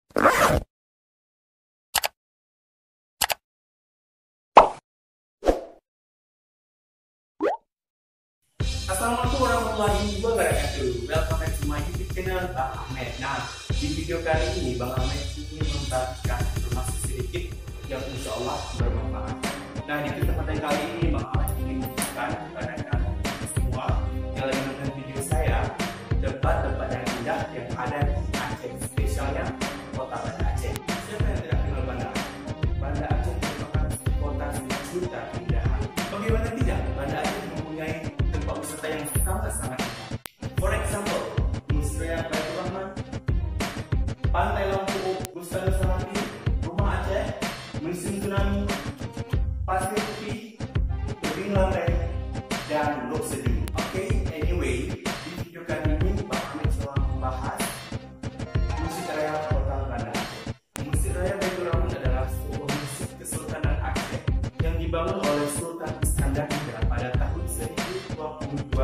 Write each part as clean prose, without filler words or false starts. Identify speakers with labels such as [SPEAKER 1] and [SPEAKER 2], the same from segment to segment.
[SPEAKER 1] Assalamualaikum warahmatullahi wabarakatuh. Welcome back to my YouTube channel Bang Ahmed. Nah, di video kali ini Bang Ahmed ingin membagikan informasi sedikit yang insya Allah bermanfaat. Nah, di kesempatan kali ini Bang Ahmed ingin menunjukkan kepada kalian semua yang lagi menonton video saya tempat-tempat yang indah yang ada di Aceh, spesialnya kota Banda Aceh. Siapa yang tidak kenal Banda Aceh? Banda Aceh merupakan kota sejuta keindahan. Bagaimana tidak? Banda Aceh mempunyai tempat wisata yang sangat-sangat indah. For example, Musraya Baitur Rahman, Pantai Lampu, Bustana Samati, Rumah Aceh, Museum Tsunami, Pasir Putih, Tebing Lantai, dan Lok Sedu. Oke, anyway, di video kali ini Bang Ahmed telah membahas Masjid Raya Kota Banda Aceh. Masjid Raya Baitur Rahman adalah sebuah masjid Kesultanan Aceh yang dibangun oleh Sultan Iskandar Muda pada tahun 1022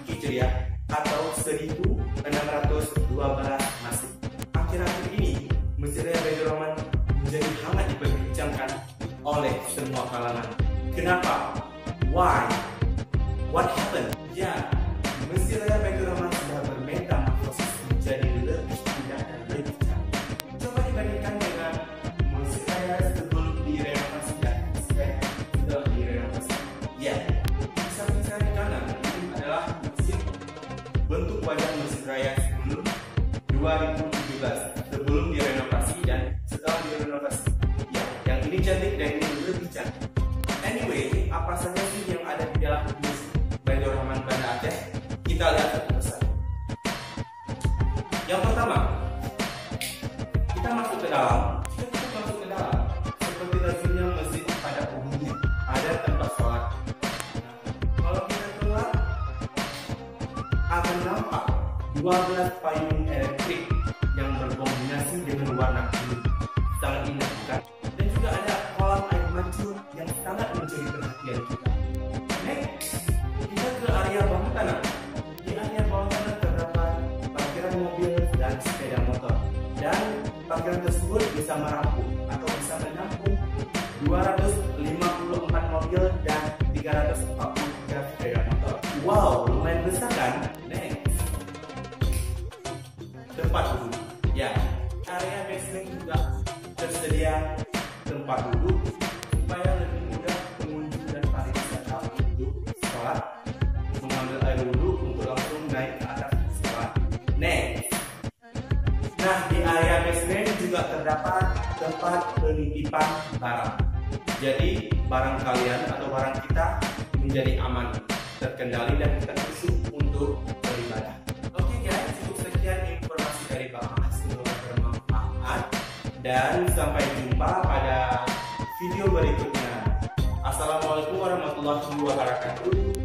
[SPEAKER 1] Hijriah atau 1612 Masehi. Akhir-akhir ini, Masjid Raya Baitur Rahman menjadi hangat diperbincangkan oleh semua kalangan. Kenapa? Why? What happened? Ya, Masjid Raya Baitur Rahman sudah bermetamorfosis menjadi lebih indah dan lebih cantik. Coba dibandingkan dengan Masjid Raya sebelum direnovasi dan setelah direnovasi. Ya, di samping saya kanan ini adalah masjid bentuk wajah Masjid Raya sebelum 2017, sebelum direnovasi dan setelah direnovasi. Ya, yang ini cantik dan ini lebih cantik. Anyway, apa saja sih yang ada di dalam Masjid Baitur Rahman Banda Aceh? Kita lihat satu persatu. Yang pertama, kita masuk ke dalam. Jika kita masuk ke dalam, seperti lazimnya masjid pada umumnya, ada tempat sholat. Nah, kalau kita keluar, akan nampak 12 payung elektrik yang berkombinasi dengan warna biru. Sangat indah bukan? Dan juga ada kolam air mancur yang sangat mencuri perhatian kita. Next, kita ke area bawah tanah. Di area bawah tanah terdapat parkiran mobil dan sepeda motor. Dan parkiran tersebut bisa merampung atau bisa menampung 254 mobil dan 343 sepeda motor. Wow, lumayan besar kan? Next, tempat duduk. Ya, area basement juga tersedia tempat duduk supaya lebih mudah pengunjung dan pariwisata untuk sholat, mengambil air wudhu untuk langsung naik ke atas sholat. Next, nah di area basement juga terdapat tempat penitipan barang. Jadi barang kalian atau barang kita menjadi aman, terkendali dan kita khusyuk untuk beribadah. Oke guys, cukup sekian informasi dari Bang Ahmed, semoga bermanfaat dan sampai jumpa pada video berikutnya. Assalamualaikum warahmatullahi wabarakatuh.